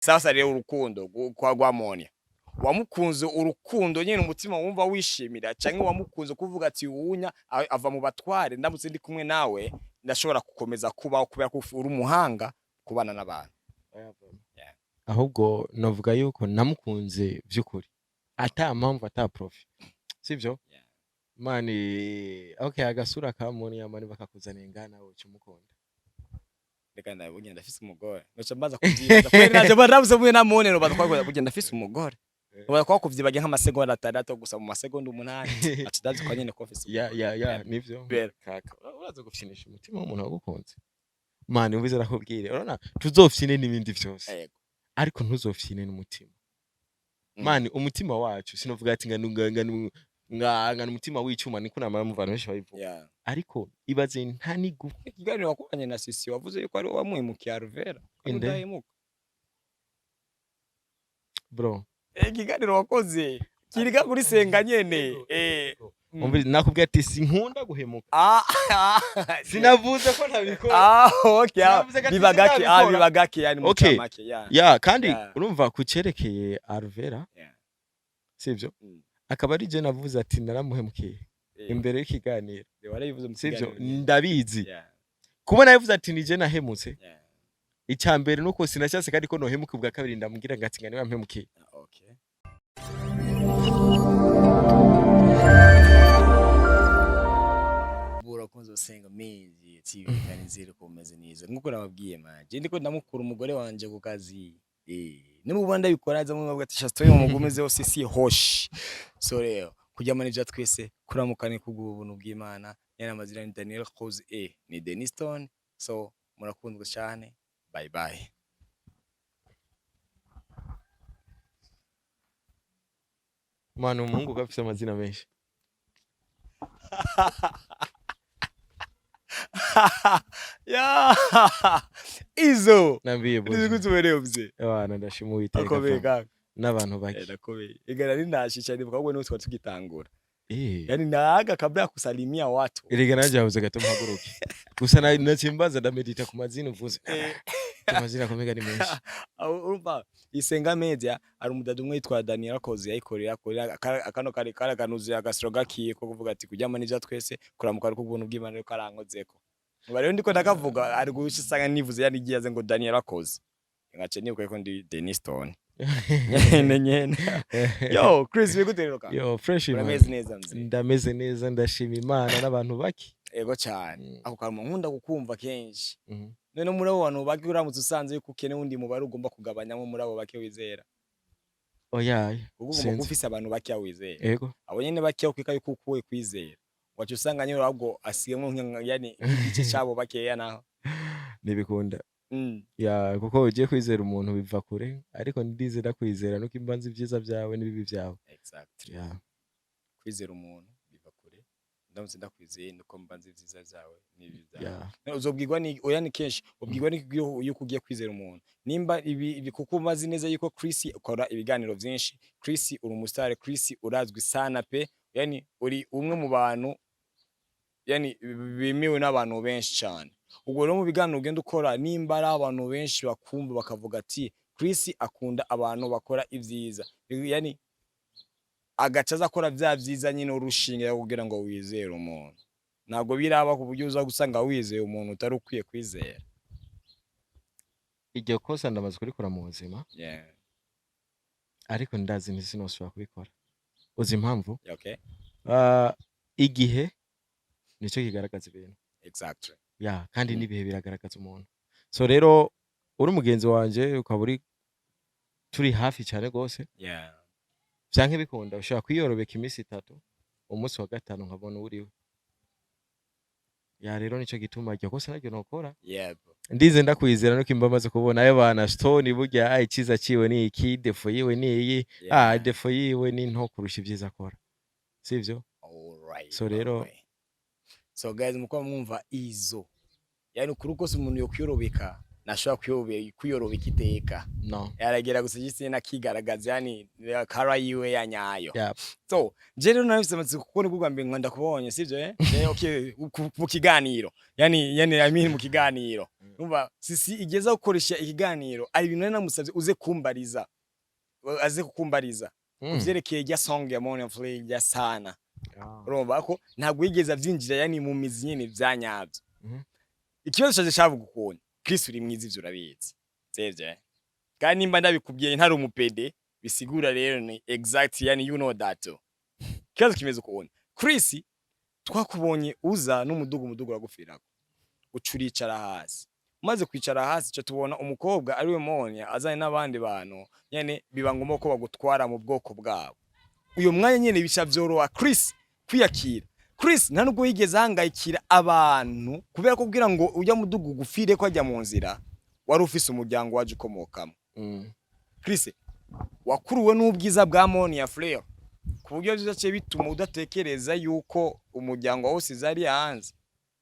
sasa rero urukundo kwa Rwamonia wamukunze urukundo nyene umutima wumva wishimira canke wamukunze kuvuga ati uwunya ava mu batware ndamutse ndi kumwe nawe ndashobora gukomeza kubaho kubera ko uri umuhanga kubana n'abantu. Ahubwo novuga yuko namukunze vy'ukuri ata mpamvu ata profit sivyo mani okay agasura ka Monia mani bakakuzana ingana wo cyumukunda reka nawe ugenda ndafise umugore noca mbaza kuvyibaza kweri naje barabuze mwe na Monia no batwakora ugenda ndafise umugore ubona ko kuvyibaga nk'amasegonda 6 gusa mu masegonda 8 atidazi kwa nyene ko afise ya nivyo kaka uraza gufyinisha umutima w'umuntu wagukunze mani umvize rakubwire urabona tuzofyine n'ibindi vyose ariko ntuzofyine n'umutima mani umutima wacu sinovuga ati ngana umutima w'icuma niko namara muvana benshi bayivuga ariko ibaze nta nigu ikiganiro wakoranye na Sisi wavuze yuko ari wamwimukiye Arvera udahemuka bro ikiganiro wakoze kiriga kuri senga nyene umvise nakubwiye ati sinkunda guhemuka sinavuze ko ntabikora okay bibagake yani mutamake kandi urumva kucerekeye Arvera sivyo akaba ari je navuze ati naramuhemukiye imbere y'ikiganiro sivyo ndabizi kubona yavuze ati nije nahemutse icyambere nuko sinacyase kandi ko nohemuka ubwa kabiri ndamubwira ngati ngani wampemukiye kunzo senga mezi TV kandi ziri komeze neza nkuko nababwiye manje ndiko ndamukura umugore wanje ku kazi nimubanda bikoraza mu mabwa tishastoye mu mugumeze hose si hoshi so rero kujya manager twese kuramukane kugubuntu bw'Imana yana mazira ni Daniel Rose ni Deniston so murakundwa cyane bye bye manu Mungu kafise amazina menshi ya izo nambiye bose nikutubereyo bye abana ndashimuye iteka n'abantu bake nakobeye igara nindashisha ndivuga ahubwo n'utwa tugitangura yani naga kabla kusalimia watu irega naje habuze gato mpaguruke gusa nakimbaza ndamedita ku mazina uvuze amazina komega ni menshi urumva isenga media ari umudadu umwe yitwa Daniel Rose yayikorera akano kare karaganuze agasiro gakiye ko kuvuga ati kujya manager twese kuramuka ari kubuntu bw'Imana rero karankozeko rero ndiko ndakavuga ari gusanga nivuze yani giyaze ngo Daniel Rose ngace nibuka ko ndi Deniston nyene yo Chris bigutereroka yo fresh ndameze neza ndashima Imana n'abantu baki ego cyane ako karimo nkunda gukumva kenshi none muri abo bantu baki uramutse usanze yuko ukene undi mubare ugomba kugabanyamo muri abo baki wizera ugomba gufisa abantu baki wizera ego abo nyene baki ukika yuko ukuwe kwizera wacu usanga nyine ahubwo asigemo yani igice cyabo bakeya naho nibikunda ya kuko ugiye kwizera umuntu biva kure ariko ndizera kwizera nuko imbanzi byiza byawe n'ibibi byawe exactly kwizera umuntu biva kure ndamutse ndakwizeye nuko mbanzi byiza byawe n'ibibi byawe uzobwirwa ni oya ni kenshi ubwirwa ni yuko ugiye kwizera umuntu nimba ibi kuko umazi neza yuko Chris ukora ibiganiro byinshi Chris uri umustar Chris urazwi sana pe yani uri umwe mu bantu yani bimiwe n'abantu benshi cyane ubwo rero mu biganiro ugenda ukora nimba ari abantu benshi bakumva bakavuga ati Chris akunda abantu bakora ivyiza yani agacaza akora bya byiza nyine urushinge kugira ngo wizere umuntu ntabwo biraba ku buryo uza gusanga wizeye umuntu utari ukwiye kwizera iryo kosa ndamaze kurikora mu buzima ariko ndazi ntizinosubira kubikora uzi impamvu igihe nicyo kigaragaza ibintu exactly kandi n'ibihe biragaragaza umuntu so rero uri mugenzi wanje ukaba uri turi hafi cyane gose byanke bikunda ushaka kwiyorobeka iminsi 3 umunsi wa gatanu nkabona uriwe rero nicyo gituma iryo kosa naryo nokora ndize ndakwizera nuko imbamaze kubona ayo bana Stone burya ikiza ciwe ni iki defo yiwe ni iyi defo yiwe ni nto kurusha ibyiza akora sivyo so rero so guys muko mwumva izo yani kuri kose umuntu yo kwiyorobeka nashobora kwiyorobeka iteka yaragera gusa gisi nakigaragaza yani kara yiwe ya nyayo so je rero nabise amatsiko kuko nibwo mbe nkanda kubonye sivyo okay mu kiganiro yani I mean mu kiganiro umva Sisi igeza gukoresha ikiganiro ari ibintu nari namusavye uze kumbariza aze kukumbariza kuvyerekeye rya song ya Morning Flay ya sana urumva ko ntabwo yigeze avyinjira yani mu mizi nyene vyanyavyo ikibazo cyaje shavuga ukuntu Chris uri mwiza ivyo urabizi sevye kandi nimba ndabikubwiye ntari umupede bisigura rero ni exact yani you know that kibazo kimeze ukuntu Chris twakubonye uza n'umudugu uragufirako ucuricara hasi maze kwicara hasi cyo tubona umukobwa ari we Monia azanye n'abandi bantu nyene biba ngombwa ko bagutwara mu bwoko bwabo uyo mwanya nyene bisha vyoroha Chris kwiyakira Chris nta nubwo yigeze hangayikira abantu kubera ko kugira ngo ujya mudugu gufire ko ajya mu nzira wari ufise umuryango waje ukomokamo Chris wakuruwe n'ubwiza bwa Monia Flay ku buryo bizace bituma udatekereza yuko umuryango wose zari hanze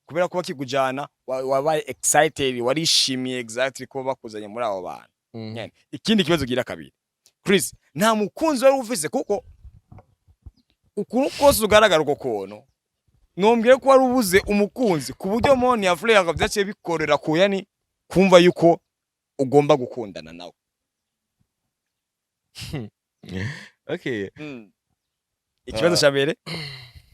kubera ko bakigujana wabaye excited warishimiye exactly ko bakuzanye muri abo bantu nyene ikindi kibazo gira kabiri Chris nta mukunzi wari ufise kuko ukuru kose ugaragara uko kono nombye ko wari ubuze umukunzi ku buryo Monia Flay akavyaciye bikorera ku yani kumva yuko ugomba gukundana nawe okay ikibazo cyabere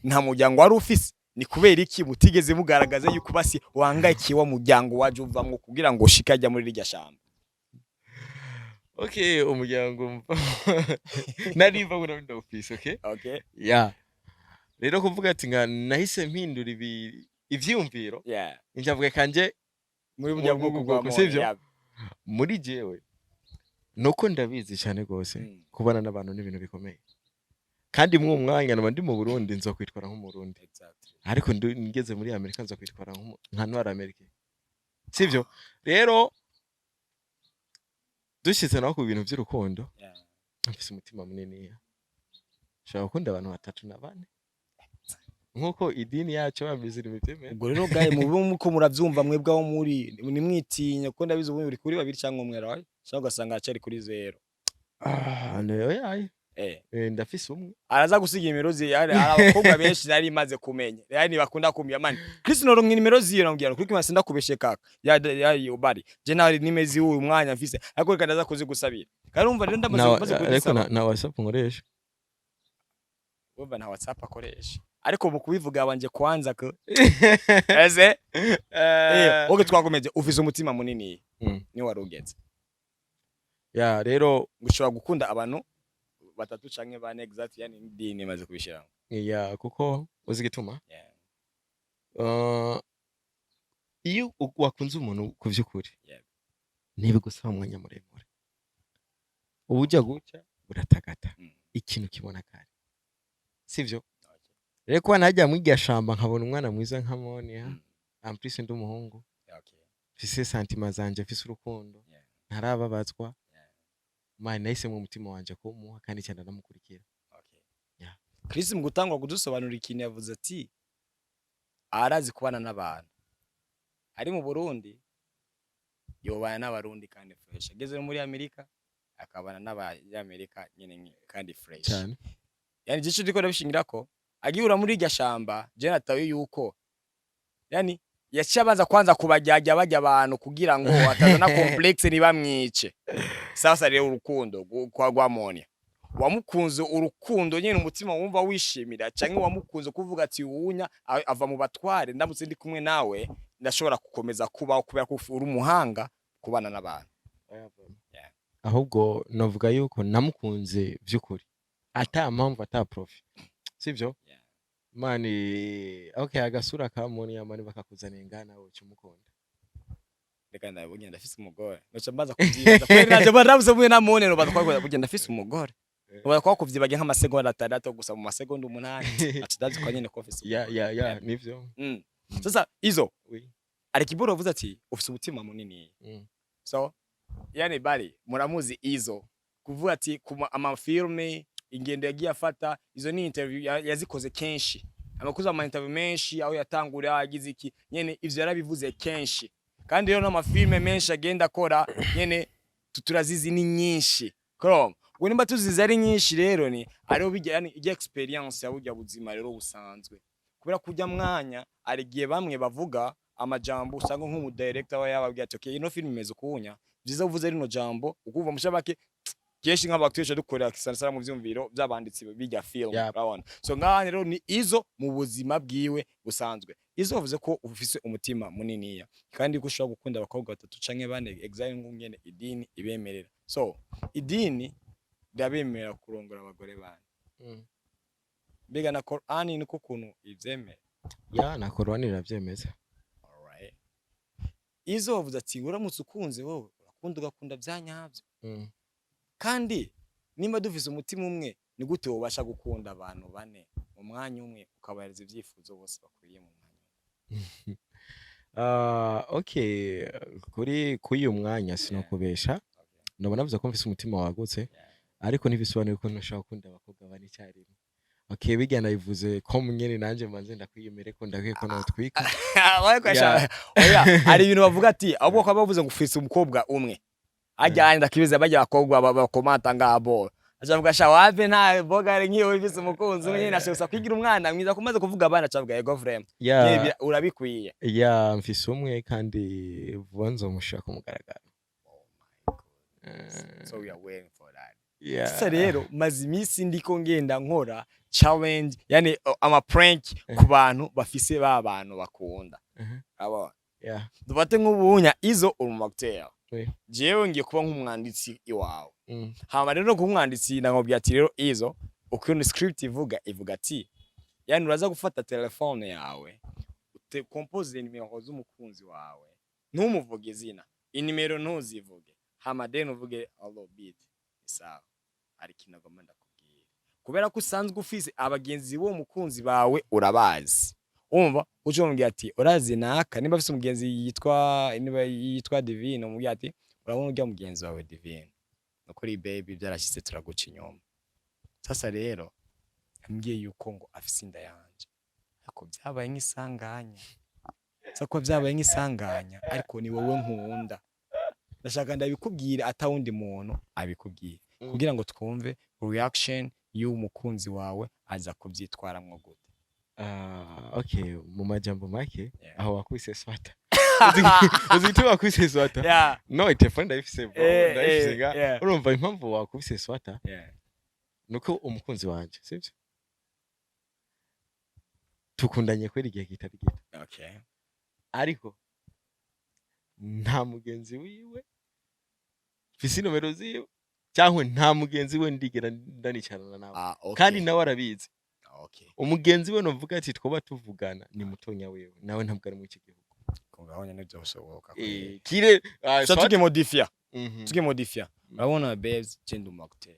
nta muryango wari ufise ni kubera iki mutigeze mugaragaza yuko basi wangayikiye wa muryango waje uvamwo kugira ngo shikajya muri rirya shamba okay umuryango nariva ngo nabinda office okay yeah rero kuvuga ati nga nahise mpindura ivyumviro injavuga kanje muri burya bwo kugwa sivyo muri jewe nuko ndabizi cyane gose kubana n'abantu n'ibintu bikomeye kandi mu mwanya ndi mu Burundi nzokwitwara nk'umurundi ariko ngeze muri Amerika nzokwitwara nka Noir America sivyo rero dushitse naho ku bintu by'urukundo mfise umutima munini shaka gukunda abantu 3 na 4 nkuko idini yacu bamizira imiteme ubwo rero gaye muko muravyumva mwebwe aho muri nimwitinya ko ndabizi ubu uri kuri 2 cyangwa umwe rawe cyangwa ugasanga acari kuri 0 neyo yayi ndafise umwe araza gusiga nimero ziye ari abakobwa benshi nari maze kumenya yani bakunda kumya mani Chris no ronke nimero ziye nambwira kuri kimase ndakubeshe kaka ya ubari je nawe nimezi uyu mwanya mfise ariko reka ndaza kuzigusabira karumva rero ndamaze ariko na WhatsApp nkoresha wumva na WhatsApp akoresha ariko mu kubivuga wanje kwanza ko eze oge twakomeje ufise umutima munini ni warugeze ya rero gushobora gukunda abantu 3 canke 4 exact yani ndini maze kubishira ya kuko uzigituma iyo wakunze umuntu kuvyukuri ntibigusaba umwanya muremure ubujya guca uratagata ikintu kibona kare sivyo rero ko najya mwiga shamba nkabona umwana mwiza nka Monia amprise ndi umuhungu fise santima zanje fise urukundo ntarababazwa mane nahise mu mutima wanje ko muha kandi cyane ndamukurikira Chris mu gutangwa kudusobanura ikintu yavuze ati arazi kubana n'abantu ari mu Burundi yobana n'abarundi kandi fresh ageze muri Amerika akabana n'abanyamerika nyene kandi fresh cyane yani gice diko ndabishingira ko agiura muri irya shamba je nataye yuko yani yacabanza kwanza kubajyajya bajya abantu kugira ngo atazana complex nibamwice sasa rero urukundo kwa Monia wamukunze urukundo nyene umutima wumva wishimira canke wamukunze kuvuga ati uwunya ava mu batware ndamutse ndi kumwe nawe ndashobora gukomeza kubaho kubera ko uri umuhanga kubana n'abantu ahubwo navuga yuko namukunze vyukuri ata mpamvu ata profit sivyo mani okay agasura ka Monia mani bakakuzana ingana wo cyumukunda reka ndabonye ndafise umugore noca mbaza kuvyibaza kweri naje barabuze mwe na Monia no bazakwa kugenda ndafise umugore ubakwa kuvyibaga nk'amasegonda 6 gusa mu masegonda 8 atidazi kwa nyene office ya nivyo sasa izo ari kiboro uvuze ati ufise umutima munini so yani bari muramuzi izo kuvuga ati kuma amafilme ingendo yagiye afata izo ni interview yazikoze kenshi amakuza ama interview menshi aho yatangura agize iki nyene ivyo yarabivuze kenshi kandi rero n'amafilme menshi agenda akora nyene tuturazizi ni nyinshi krom ngo nimba tuzizi ari nyinshi rero ni ariho bijya yani ijya experience ya burya buzima rero busanzwe kubera kujya mwanya arigiye bamwe bavuga amajambo usanga nk'umu director wa yababwiye ati okay ino film imeze kunya byiza uvuze rino jambo ukuva mushabake keshi nk'abaktuye dukorera kisana mu vyumviro by'abanditsi bijya film urabona so ngaha rero ni izo mu buzima bwiwe busanzwe izo uvuze ko ufise umutima muniniya kandi ko ushobora gukunda abakobwa batatu canke bane exactly nk'ungene idini ibemerera so idini ndabemerera kurongora abagore bane mbega na Quran ni ko kuntu ivyemera na Quran iravyemeza alright izo uvuze ati uramutse ukunze wowe urakunda ugakunda byanyavyo kandi nimba dufise umutima umwe ni gute wobasha gukunda abantu bane mu mwanya umwe ukabahereza ivyifuzo bose bakwiye mu mwanya okay kuri uyu mwanya sinokubesha nabona navuze ko mfise umutima wagutse ariko ntibisobanuye ko ntashaka gukunda abakobwa bane cyarimo okay bigana bivuze ko munyene nanje manze ndakwiyemere ko ndakwiye ko notwika oya ari ibintu bavuga ati abo ko bavuze ngo ufise umukobwa umwe ajyanye ndakibiza bajya abakobwa bakomata ngabo ajavuga sha wabe nta bogare nkiyo bifise umukunzi umwe nashobora kwigira umwana mwiza kumaze kuvuga abana cavuga ego frame urabikwiye mfise umwe kandi vuba nzomushaka umugaragaro so we are waiting for that sasa rero maze imisi ndiko ngenda nkora challenge yani ama prank ku bantu bafise ba bantu bakunda abo dufate nk'ubunya izo urumacteur jewe ngiye kuba nk'umwanditsi iwawe hama rero nk'umwanditsi ndangobya ati rero izo ukuntu script ivuga ati yani uraza gufata telefone yawe ute compose nimero z'umukunzi wawe ntumuvuge izina inimero ntuzivuge hama then uvuge allo beat isawa ari kinagoma ndakubwira kubera ko usanzwe ufise abagenzi bo mukunzi bawe urabazi umva uje umbwira ati urazi naka nimba afise umugenzi yitwa Divine umubwira ati urabona urya mugenzi wawe Divine nokuri baby byarashitse turaguca inyuma sasa rero ambwiye yuko ngo afise inda yanje ariko byabaye nk'isanganya sako byabaye nk'isanganya ariko ni wowe nkunda ndashaka ndabikubwira atawundi muntu abikubwira kugira ngo twumve reaction y'umukunzi wawe aza kubyitwaramwo gute okay mu majambo make aho wakubise swata uzitwa wakubise swata no telefone ndayifise bro ndayifise ga urumva impamvu wakubise swata nuko umukunzi wanje sivyo tukundanye kweri igihe kitari gito okay ariko nta mugenzi wiwe fisi nomero ziwe cyangwa nta mugenzi we ndigera ndanicarana nawe kandi nawe arabizi umugenzi we novuga ati twoba tuvugana ni mutonya wewe nawe ntabwo ari mu iki gihugu kongahonya n'ibyo bishoboka kire tuge modifia urabona babes genda umacteur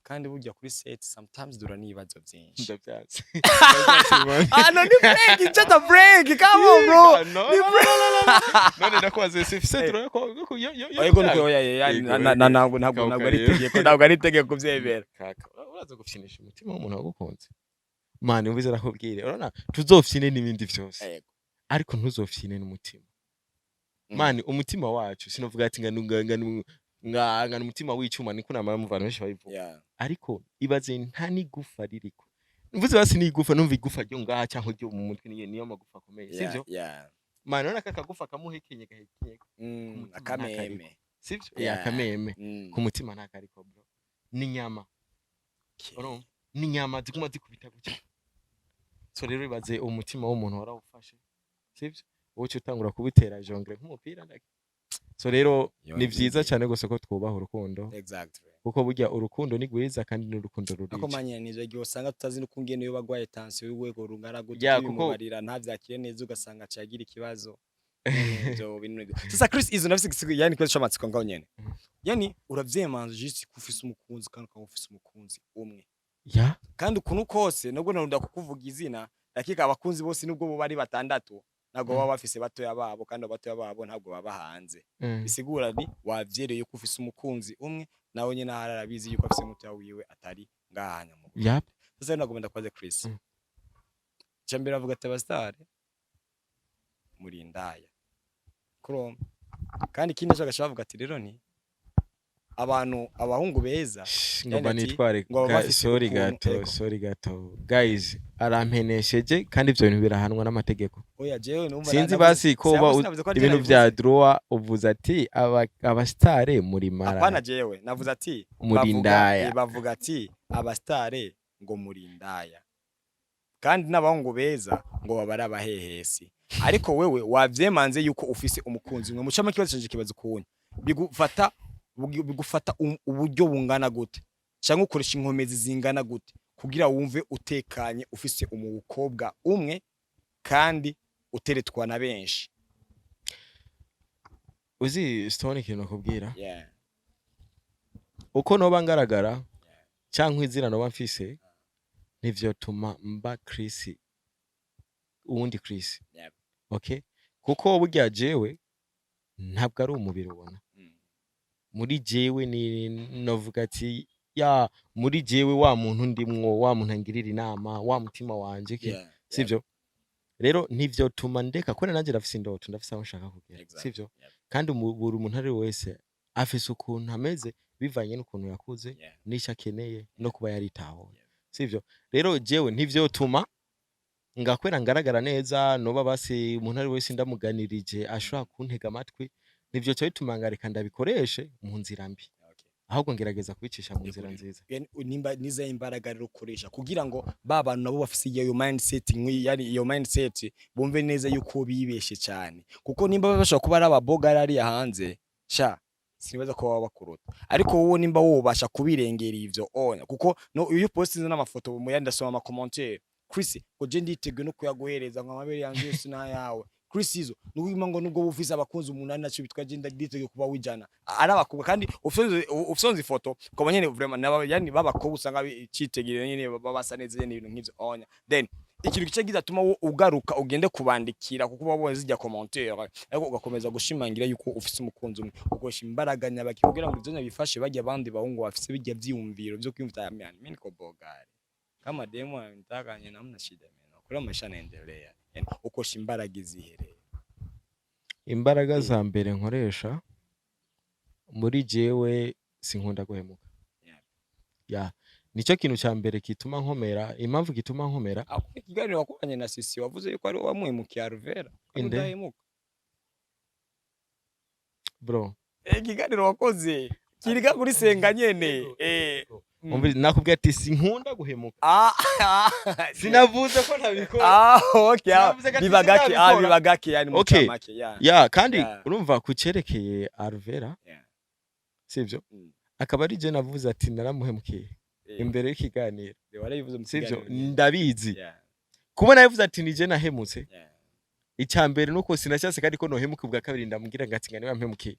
kandi burya kuri set sometimes dura nibazo byinshi ndabyazi no ni break it's just a break come on bro none ndakwaze sifise dura ko ariko nuko ntabwo ari tegeko kubyemera kaka uraza gufyinisha umutima w'umuntu wagukunze mani ubize rakubwire urabona tuzofyine n'ibindi byose ariko ntuzofyine n'umutima mani umutima wacu sinovuga ati ngana umutima w'icuma niko namara muvana benshi bayivuga ariko ibaze nta nigufa ririko mvuze basi nigufa numva igufa ryo ngaha cyangwa ryo mu mutwe niyo magufa akomeye sivyo mani none kakagufa kamuhekenye gahekenye akameme sivyo akameme ku mutima nta kariko bro ni nyama ni nyama ziguma zikubita gutya so rero ibaze umutima w'umuntu warawufashe sivyo wowe utangura kubitera jongre nk'umupira ndake so rero ni vyiza cyane gose ko twubaha urukundo kuko burya urukundo ni gwiza kandi n'urukundo rurica ako manye nije gihe usanga tutazi n'ukungene yo bagwaye tension y'urwego rungana gutya bimubarira ntavyakire neza ugasanga cagira ikibazo byo bintu sasa Chris izo nafise yani kwese chamatsiko ngaho nyene yani uravyemanze juste kufisa umukunzi kandi ukafisa umukunzi umwe kandi ukuntu kose nubwo narunda kukuvuga izina dakika abakunzi bose nubwo bo bari batandatu ntabwo baba bafise batoya babo kandi abatoya babo ntabwo baba hanze bisigura ni wavyereye ko ufise umukunzi umwe nawe nyene arabizi yuko afise mutoya wiwe atari ngahanya mu sasa nagomba kwaze Chris cyambere avuga ati abastare muri ndaya kurom kandi kindi cyo gashavuga ati rero ni abantu abahungu beza ngomba ati, nitware ngo baba bafise ukuntu, sorry gato guys arampenesheje kandi ibyo bintu birahanwa n'amategeko oya jewe numva sinzi basi ko ibintu vya droit uvuze ati abastare muri mara apana jewe navuze ati bavuga ati abastare ngo murindaya kandi n'abahungu beza ngo babara abahehesi ariko wewe wavyemanze yuko ufise umukunzi mwe mucama kibazo canje kibazo kunye bigufata uburyo bungana gute cyangwa ukoresha inkomezi zingana gute kugira wumve utekanye ufise umukobwa umwe kandi uteretwa na benshi uzi Stone kintu nakubwira uko noba ngaragara cyangwa izina noba mfise nivyo tuma mba Chris uwundi Chris okay kuko burya jewe ntabwo ari umubiri ubona muri jewe ni novuga ati ya muri jewe wa muntu ndimwo wa muntu angirira inama wa mutima wanje sivyo rero nivyo tuma ndeka kone nanje ndafise indoto ndafise aho nshaka kugera sivyo kandi buri umuntu ari wese afise ukuntu ameze bivanye n'ukuntu yakuze n'icyo akeneye no kuba yaritaho sivyo rero jewe nivyo tuma ngakwera ngaragara neza noba basi umuntu ari wese ndamuganirije ashobora kuntega amatwi nivyo cyo bituma ngareka ndabikoreshe mu nzira mbi ahubwo ngerageza kwicisha mu nzira nziza nimba niza imbaraga rero ukoresha kugira ngo babantu nabo bafise iyo mindset yani iyo mindset bumve neza yuko bibeshe cyane kuko nimba bashaka kuba ari ababoga ari hanze sha sinibaza ko baba bakuruta ariko wowe nimba wobasha kubirengera ivyo onya kuko no iyo postinze n'amafoto mu yandi asoma ama commentaire Chris ko je nditeguye no kuyaguhereza nka mabere yanje sina yawe Chris izo nuwima ngo nubwo bufise abakunzi umunani naco bitwa je nditeguye kuba wijana ari abakobwa kandi ufsonze ifoto ko nyene vraiment yani babakobwa usanga citegere nyene babasa neza nyene ibintu nk'ivyo onya then ikintu gice gizatuma ugaruka ugende kubandikira kuko babonye zijya commentaire ariko ugakomeza gushimangira yuko ufise umukunzi umwe ukoresha imbaraga nyabaki kugira ngo ivyo bifashe bajya abandi bahungu bafise bijya vyiyumviro byo kwimvita mimi niko bogari kama demo nitakanye namna shida meno kula maisha yanaendelea yani ukosha imbaraga izihereye imbaraga za mbere nkoresha muri jewe sinkunda guhemuka ya nico kintu cya mbere kituma nkomera impamvu kituma nkomera ikiganiro wakoranye na Sisi wavuze yuko ari wamwimukiye Arvera udahemuka bro ikiganiro wakoze kiriga kuri senga nyene nakubwiye ati sinkunda guhemuka sinavuze ko ntabikora okay bibagake yani mutamake ya kandi urumva kucerekeye Arvera sivyo akaba ari je navuze ati naramuhemukiye imbere y'ikiganiro sivyo ndabizi kuba navuze ati nije nahemutse icyambere nuko sinacyase kandi ko nohemuka ubwa kabiri ndamubwira ngati ngane wampemukiye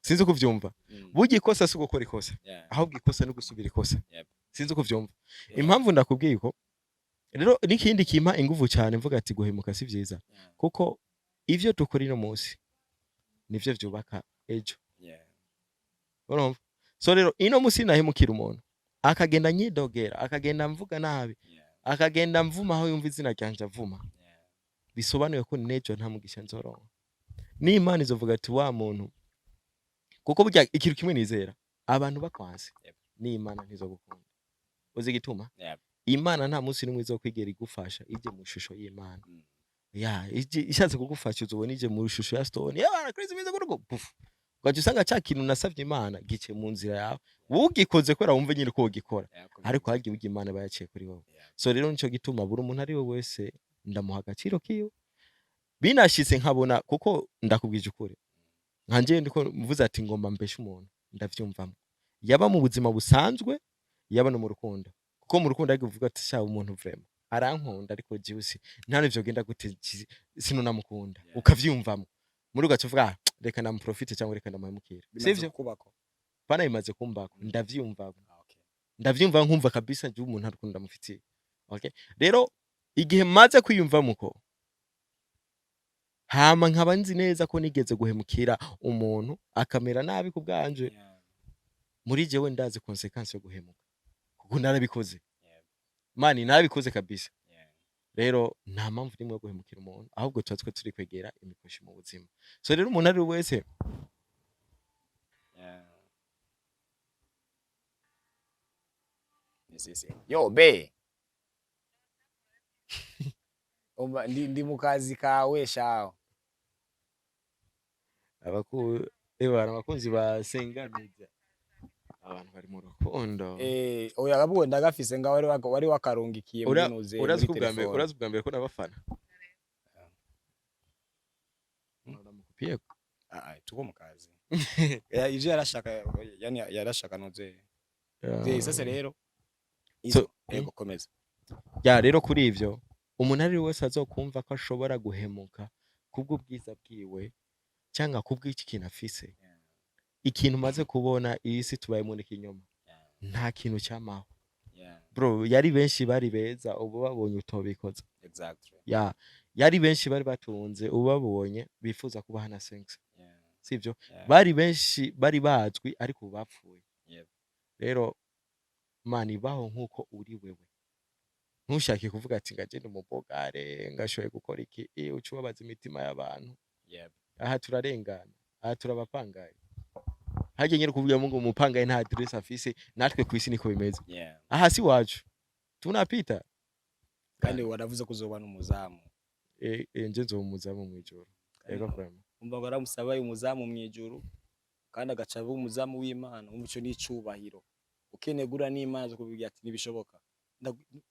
sinzi uko vyumva bugi ikosa suko gukora ikosa ahubwo ikosa no gusubira ikosa sinzi uko vyumva impamvu ndakubwiye ko rero nikindi kimpa inguvu cyane mvuga ati guhemuka si vyiza kuko ivyo dukora ino munsi nivyo vyubaka ejo urumva so rero ino munsi nahemukira umuntu akagenda nyidogera akagenda mvuga nabi akagenda mvuma aho yumva izina ryanje avuma bisobanuye ko nejo nta mugisha nzoronka n'Imana izovuga ati wa muntu kuko burya ikintu kimwe nizera abantu bakwanze n'Imana ntizogukunda uzi gituma Imana nta munsi nimwe izokwigera igufasha ije mu shusho y'Imana ya ishatse kugufasha uzobona ije mu shusho ya Stone ya Chris bize kurugo puf kwaje usanga cya kintu nasavye Imana gice mu nzira yawe ugikoze kwera wumve nyine ko ugikora ariko hagiye ugira Imana bayaciye kuri wowe so rero nico gituma buri umuntu ari we wese ndamuha agaciro kiyo binashitse nkabona kuko ndakubwije ukuri nkanje ndiko mvuze ati ngomba mbeshe umuntu ndavyumvamo yaba mu buzima busanzwe yaba no mu rukundo kuko mu rukundo ariko uvuga ati sha umuntu vraiment arankunda ariko jiusi nta nivyo genda gute sino namukunda ukavyumvamo muri ugacuvuga reka namuprofite cyangwa reka ndamuhemukira sivyo kubako pana imaze kumbako ndavyumva nkumva kabisa je umuntu arukunda mufitiye okay rero igihe maze kwiyumvamo ko hama nkaba nzi neza ko nigeze guhemukira umuntu akamera nabi ku bwanje muri jewe ndazi consequence yo guhemuka kuko narabikoze mani narabikoze kabisa rero nta mpamvu nimwe yo guhemukira umuntu ahubwo twatswe turi kwegera imikoshi mu buzima so rero umuntu ari wese sisi yo be ndi mu kazi kawe shaho abakunzi ba Senga Media abantu bari mu rukundo oya gabuwe ndagafise nga wari wakarungikiye muri nuze muri telefone urazi ubwa mbere ko nabafana uramukupiyeko tuko mu kazi ivyo yarashaka nuze sasa rero ego komeza rero kuri ivyo umuntu ari wese azokumva ko ashobora guhemuka kubwo bwiza bwiwe cyangwa kubw'iki kintu afise ikintu maze kubona isi tubaye muri kinyoma nta kintu cyamaho bro yari benshi bari beza ubu babonye utobikoza exactly yari benshi bari batunze ubu babonye bifuza kuba hana sense sivyo bari benshi bari bazwi ariko bapfuye rero mani baho nkuko uri wewe ntushake kuvuga ati ngagenda umubogare ngashoye gukora iki ucubabaza imitima y'abantu aha turarengana aha turabapangaye haje nyine kuvuga ngo umupangaye nta address afise natwe kwisi niko bimeze aha si wacu tunapita kandi waravuze kuzoba n'umuzamu nje nzo umuzamu mwijoro rero vraiment umva ngo aramusaba umuzamu mwijoro kandi agaca aba umuzamu w'Imana umuco n'icubahiro ukenegura n'Imana zo kubigira ati nibishoboka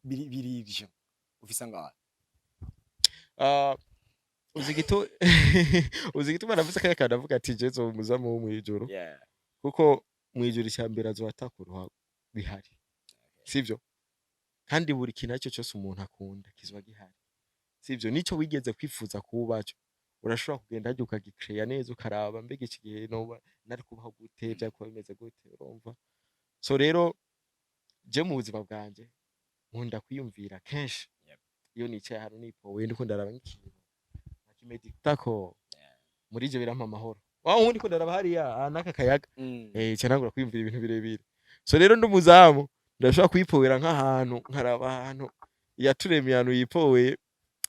birivyo ufisa ngaho uzigito baravuze kaya kanavuga ati je nzo umuzamu wo mwijoro kuko mwijoro icyambere azoatakuruha bihari sivyo kandi buri kintu cyose umuntu akunda kizwa gihari sivyo nico wigeze kwifuza kubacho urashobora kugenda hajya ukagicreya neza ukaraba mbega iki gihe no nari kubaho gute byakuba bimeze gute urumva so rero je mu buzima bwanje nkunda kwiyumvira kenshi iyo nicaye hano nipowe ndiko ndaraba nk'ikintu nakimeditako muri je birampa amahoro waho ndiko ndaraba hariya naka kayaga cyanangura kwiyumvira ibintu birebire so rero ndumuzamu ndashobora kwipowera nk'ahantu nkaraba ahantu yaturemiye ahantu yipoweye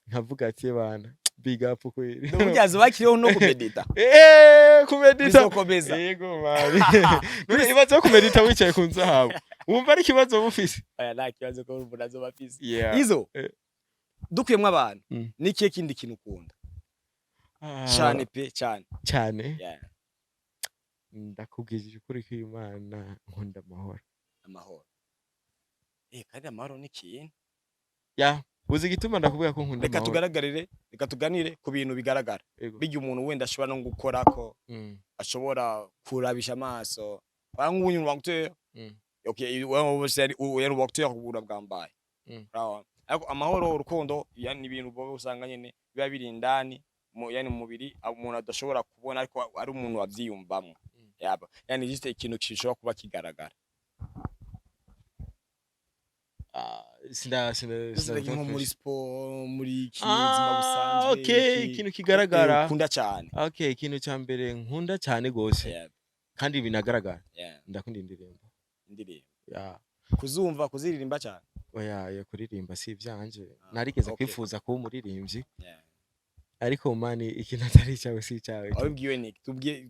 nkavuga ati bana big up kweli ndumujazo bakiriho no kumedita kumedita yego mari none ibazo kumedita wicaye ku nzahabu wumva ari kibazo bufise aya nta kibazo ko urumva nazo bafise izo dukuyemwe abantu n'ikihe kindi kintu ukunda cyane pe cyane ndakubwije ukuri ko Imana nkunda amahoro kandi amahoro ni kintu uzi gituma ndakubwira ko nkunda amahoro reka tuganire ku bintu bigaragara bijya umuntu wenda ashobora no gukora ko ashobora kurabisha amaso nk'uyu waguteye okay wewe waguteye kubura bwambaye ariko amahoro urukundo yani ibintu bwo usanga nyene biba biri indani yani mu mubiri umuntu adashobora kubona ariko ari umuntu wavyiyumvamo yaba yani juste ikintu kishobora kuba kigaragara sinda muri sport muri kinezima busanzwe okay ikintu kigaragara nkunda cyane okay ikintu cya mbere nkunda cyane gose kandi binagaragara ndakunda indirimbo kuzumva kuziririmba cyane oya kuririmba si ivyanje narigeze kwifuza kuba umuririmbyi ariko mani ikintu atari cyawe si cyawe abibwiwe ni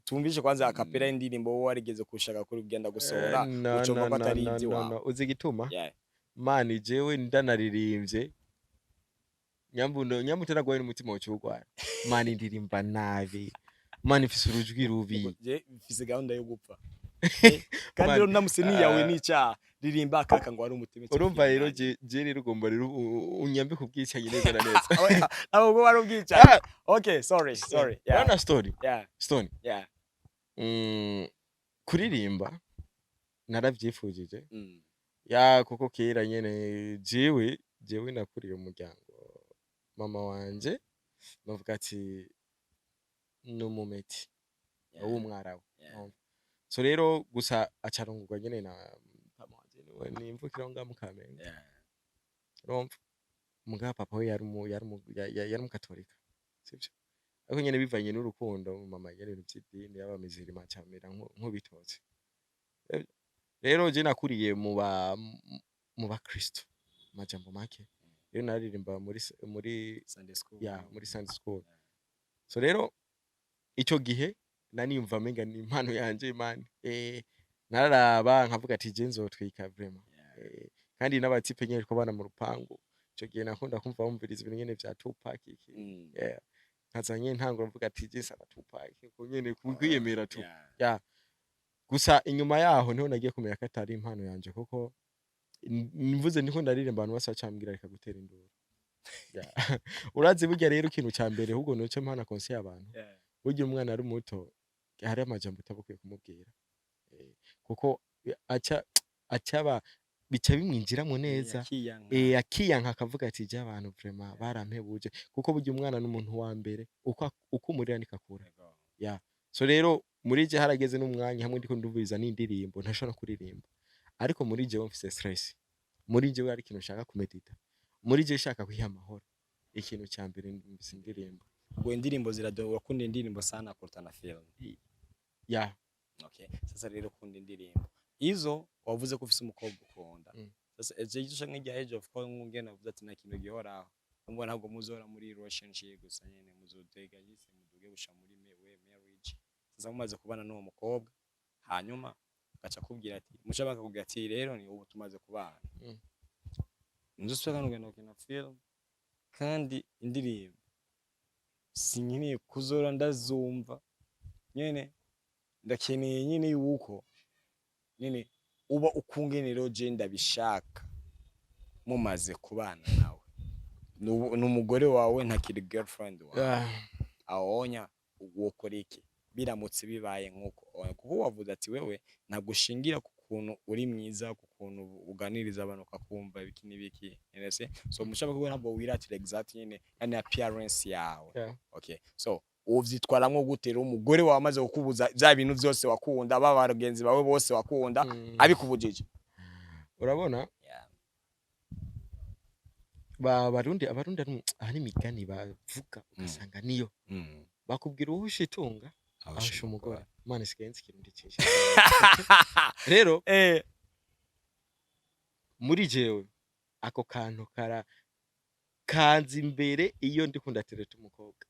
tumvishe kwanza akapera indirimbo wowe warigeze kushaka kuri ugenda gusohora ucomba ko atari ibyo wawe uzi gituma mani jewe ndanaririmbye nyamutera gwaye n'umutima w'cyugwara mani ndirimba nabi mani mfise urujwi rubi mfise gahunda yo gupfa kandi rero ndamuseni yawe nicyaha ririmba akaka ngo ari umutima urumva rero je rero ugomba rero unyambe kubwicanye neza na neza abo go bari ubwicanye okay sorry yeah story kuririmba naravyifujije kuko kera nyene jewe nakuriye umuryango mama wanje bavuga ati n'umumeti w'umwarawe so rero gusa acarungurwa nyene na mama wanje ni imvukira ngaho mu Kamenge urumva muga papa we yari mu katolika sivyo ariko nyene bivanye n'urukundo mama yari n'byidini y'abamizirima cyamera nk'ubitotsi rero je nakuriye mu ba Kristo majambo make rero naririmba muri Sunday school muri Sunday school so rero ico gihe naniyumva menga ni impano yanje man nararaba nkavuga ati je nzotwika vraiment kandi n'abatipe nyene twabana mu rupangu ico gihe nakunda kumva bumviriza ibintu nyene vya Tupac iki nkazanye ntangura mvuga ati je saba Tupac ko nyene kwiyemera tu gusa inyuma yaho niho nagiye kumenya ko atari impano yanje kuko mvuze niko ndaririmba abantu bose bacambwira reka gutera induru urazi burya rero ikintu ca mbere ahubwo noce mpana konse y'abantu burya umwana ari muto hari amajambo utabukwiye kumubwira kuko acaba bica bimwinjiramo neza akiyanka akavuga ati je abantu vraiment barampebuje kuko burya umwana n'umuntu wa mbere uko umurira nikakura so rero muri je harageze n'umwanya hamwe ndiko ndumviriza n'indirimbo ntashobora kuririmba ariko muri je mfise stress muri je ari ikintu nshaka kumedita muri je shaka kwiha amahoro ikintu cya mbere ndumvise indirimbo ubwo indirimbo ziradora kundi indirimbo sana kuruta na film okay sasa rero kundi indirimbo izo wavuze ko ufise umukobwa ukunda sasa eje gisha nk'ijya age of call ngene navuze ati na kintu gihoraho umva ntabwo muzora muri relationship gusa nyene muzotega yise muduge gusha muri marriage sasa mumaze kubana n'uwo mukobwa hanyuma gaca kubwira ati mushaba akakubwira ati rero ni ubu tumaze kubana nzusubira ngenda kina film kandi indirimbo sinkini kuzora ndazumva nyene ndakeneye nyine yuko nyine uba ukungenero je ndabishaka mumaze kubana nawe n'umugore wawe ntakiri girlfriend wawe aonya wokora iki biramutse bibaye nkuko kuko wavuze ati wewe nagushingira ku kuntu uri mwiza ku kuntu uganiriza abantu kakumva ibiki nibiki nese so mushaka ko ntabwo wiratira exact nyine yani appearance yawe okay so uvyitwaramwo gutera umugore wawe amaze kukubuza bya bintu byose wakunda babagenzi bawe bose wakunda abikubujije urabona abarundi ari migani bavuga ugasanga niyo bakubwira uhushitunga ahusha umugore Imana sikenzi kirundi cyinshi rero muri jewe ako kantu kanzi imbere iyo ndi kundatereta umukobwa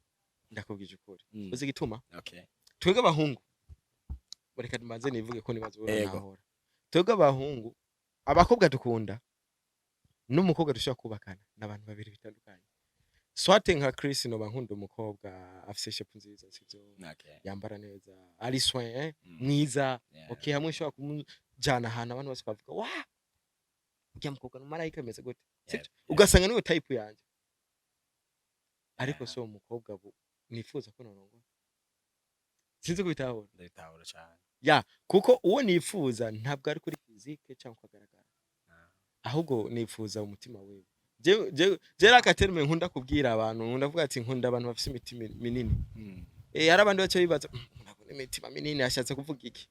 ndakubwije ukuri uzi gituma twebwe abahungu bareka mbanze nivuge ko nibazo nahora twebwe abahungu abakobwa dukunda n'umukobwa dushaka kubakana n'abantu babiri bitandukanye swate nka Chris no bankunda umukobwa afise shape nziza sivyo yambara neza ari soin mwiza okay hamwe shaka kumujana hana abantu bose bavuga wa ujya mukobwa no marayika meze gute ugasanga niwe type yanje ariko so umukobwa nifuza ko norongo sinzi ko bitahura cyane kuko uwo nifuza ntabwo ari kuri physique cyangwa kugaragara ahubwo nifuza umutima wewe je rakaterme nkunda kubwira abantu ndavuga ati nkunda abantu bafite imitima minini hari abandi bace bibaza ndabona imitima minini ashatse kuvuga iki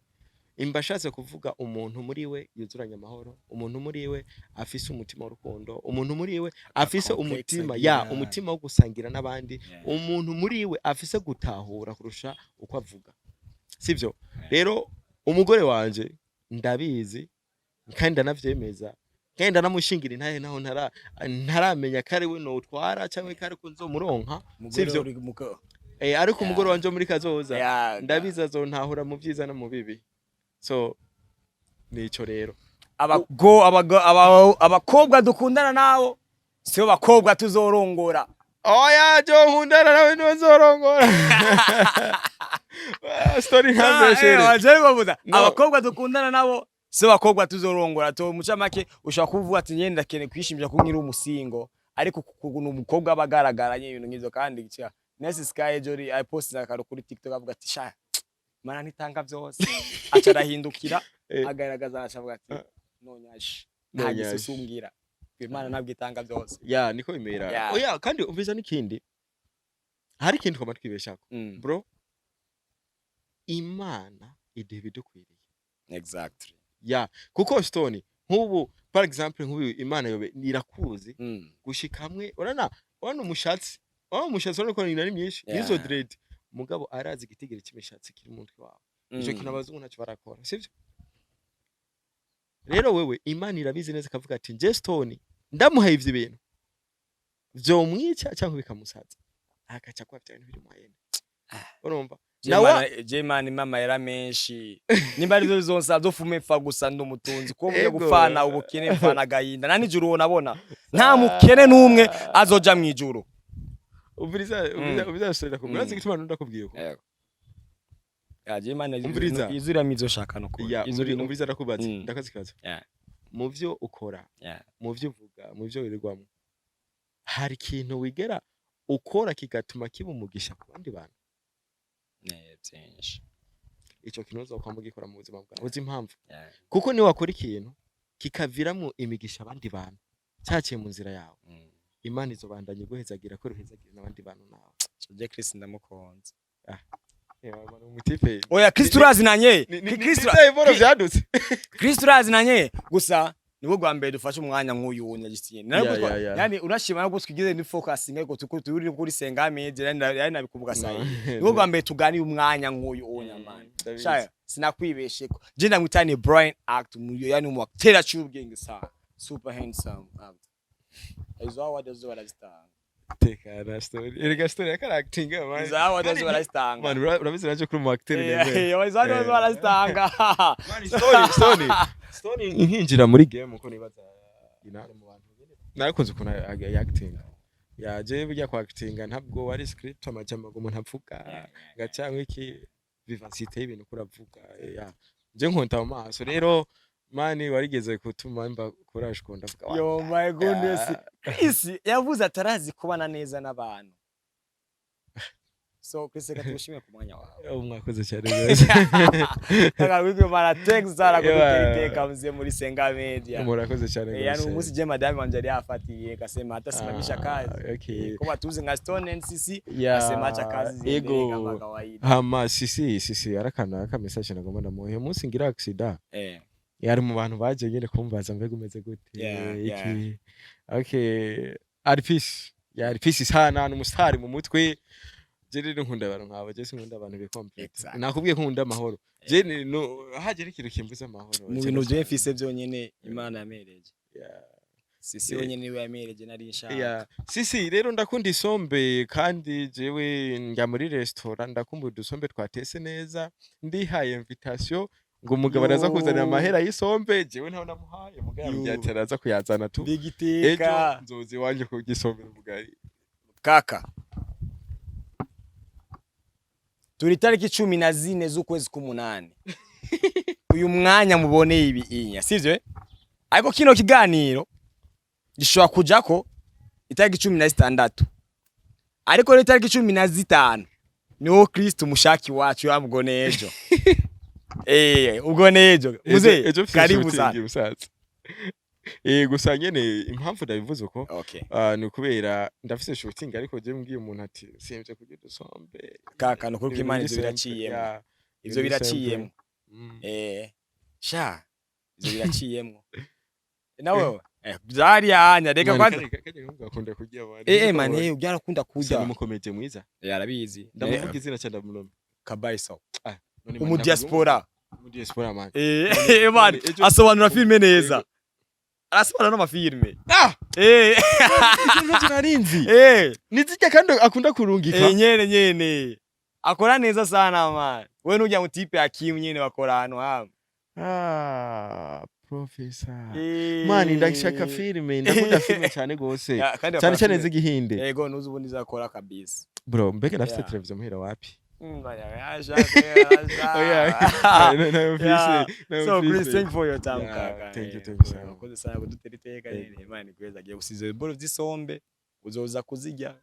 imbashatse kuvuga umuntu muri we yuzuranye amahoro umuntu muri we afise umutima w'urukundo umuntu muri we afise umutima umutima wo gusangira n'abandi umuntu muri we afise gutahura kurusha uko avuga sivyo rero umugore wanje ndabizi kandi ndanavyemeza kandi ndanamushingira intahe naho ntaramenya kare we no utwara cyangwa kare kunzomuronka sivyo ariko umugore wanje muri kazoza ndabiza azontahura mu byiza no mu bibi so nico rero abakobwa dukundana nawo siyo bakobwa tuzorongora oya jo nkundana nawe ntuzorongora story nkambeshere abakobwa dukundana nabo siyo bakobwa tuzorongora to mucamake ushaka kuvuga ati nyenda kene kwishimira ko nkiri umusingo ariko kuguntu umukobwa abagaragaranye ibintu ngizo kandi Nesi Sky Jori I posted akaro kuri TikTok avuga ati sha mana nitanga byose acarahindukira agaragaza ashavuga ati nonyaje ntagisusumbwira Imana nabwo itanga byose niko bimera oya kandi umviza n'ikindi hari ikintu koma twibeshako bro Imana iduha ibidukwiriye exactly kuko Stone nk'ubu for example nk'ubu Imana yobe irakuzi gushika hamwe urana umushatsi urako ni nari myinshi nizo dread mugabo arazi igitigere cy'imishatsi kiri mu mutwe wawe ico kintu abazungu ntacyo barakora sivyo rero wewe Imana irabizi neza kavuga ati nje Stone ndamuhaye ivyo bintu vyo mwica cyangwa bikamusaza akaca kwa cyane biri mu yene urumva Jemani mama yara menshi nimba ari zonsa zofume pfa gusa ndumutunzi ko buye gupfana ubukene mfana agahinda nani juru ubona nta mukene numwe azoja mwijuru ubiriza sorera ko murazi gituma ndakubwiye ko Jemani izura mizo shaka no ko izuri ubiriza rakubaza ndakazi kaza mu byo ukora mu byo uvuga mu byo wirirwamo hari ikintu wigera ukora kigatuma kiba umugisha ku bandi bantu byinshi icyo kintu uzakwa gikora mu buzima bwawe uzi impamvu kuko ni wakora ikintu kikaviramo imigisha abandi bantu cyaciye mu nzira yawe Imana izobandanye guhezagira ko ruhezagira n'abandi bantu nawe je Kristo ndamukonze umutipe oya Kristo urazinanye Kristo urazinanye gusa nibo gwa mbere dufashe umwanya nk'uyu unyagisiyene yani urashima no gutwigize ni focusing ego turi kuri senga meje yani nabikuvuga sayi nibo gwa mbere tugani umwanya nk'uyu unyamana shaya sinakwibeshe ko je ndamwitani Brian Act yani mu tera cyubwenge sa super handsome izo awards barazitanga tekana story erega story ya acting man izo awards barazitanga man urabizi naje kuri mu actor nebe izo awards barazitanga story inkinjira muri game uko nibaza inare mu bantu narakunze kuna acting yaje bijya kwa acting ntabwo wari script amajambo ngo umuntu apfuka gacyangwa iki vivacité y'ibintu kuravuga je nkonta mu maso rero mani warigeze kutuma mba courage ko ndavuga yo my goodness Chris yavuze atarazi kubana neza n'abantu so Chris katushimye ku mwanya wawe mwakoze cyane neza kaka wigwe mara thanks zara kuteriteka mze muri Senga Media murakoze cyane neza yani umunsi je madame wanje yari afatiye kasema atasimamisha kazi okay kwa tuzi nka Stone NCC kasema acha kazi ego kama kawaida hama sisi arakana ka message nagomba ndamuhe umunsi ngira accident yari mu bantu baje nyine kumbaza mbega umeze gute iki okay arifisi sana n'umusitari mu mutwe je rero nkunda abantu nkabo je sinkunda abantu be complete nakubwiye nkunda amahoro je no haje ikintu kimbuza amahoro mu bintu je mfise byonyene Imana yamereje sisi wenyene niwe yamereje nari nshaka sisi rero ndakunda isombe kandi jewe njya muri restaurant ndakumbuye udusombe twatese neza ndihaye invitation ngo umugabo araza kuzanira amahera y'isombe jewe ntaho namuhaye mugabo yambye araza kuyazana tu bigiteka nzozi wanje ko gisombe mugari kaka turi tariki 14 z'ukwezi k'umunani uyu mwanya muboneye ibinya sivyo ariko kino kiganiro gishobora kujako itariki 16 ariko rero itariki 15 niwo Kristo mushaki wacu yamugonejo ubwo nejo muze karibu sana gusa nyene impamvu ndabivuze uko ni kubera ndafise shooting ariko je mbwiye umuntu ati simvye kugira dusombe kaka no kuko Imana ivyo biraciyemo sha ivyo biraciyemo nawe byari anya reka kwanza ngakunda kujya abandi man ugarakunda kujya umukomeje mwiza yarabizi ndamuvuga izina cyane ndamulome Kabaiso mu diaspora man man asobanura filme neza arasobanura no mafilme narinzi nizijya kandi akunda kurungika nyene akora neza sana man we nujya mu type Hakim nyene bakora hano professor man ndashaka filme ndakunda filme cyane gose cyane z'igihinde yego nuzi ubundi zakora kabisa bro mbega nafite televiziyo muhera wapi So Chris, thank you for your time, kaka. Thank you Koze sana kuduteriteka nene Imana ikweza giye gusize bolo z'isombe uzoza kuzijya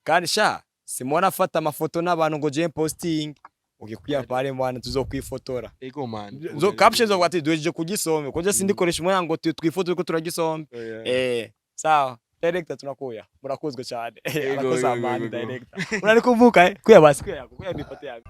kandi sha simona afata amafoto n'abantu ngo je posting ukikuya pale mwana tuzokwifotora ego man zo caption zo kwati doje kugisombe koje sindikoresha umwana ngo twifoto ko turagisombe sawa director tunakuya murakozwe cyane arakoze amani director urari kuvuka kuya basi kuya nifoto yawe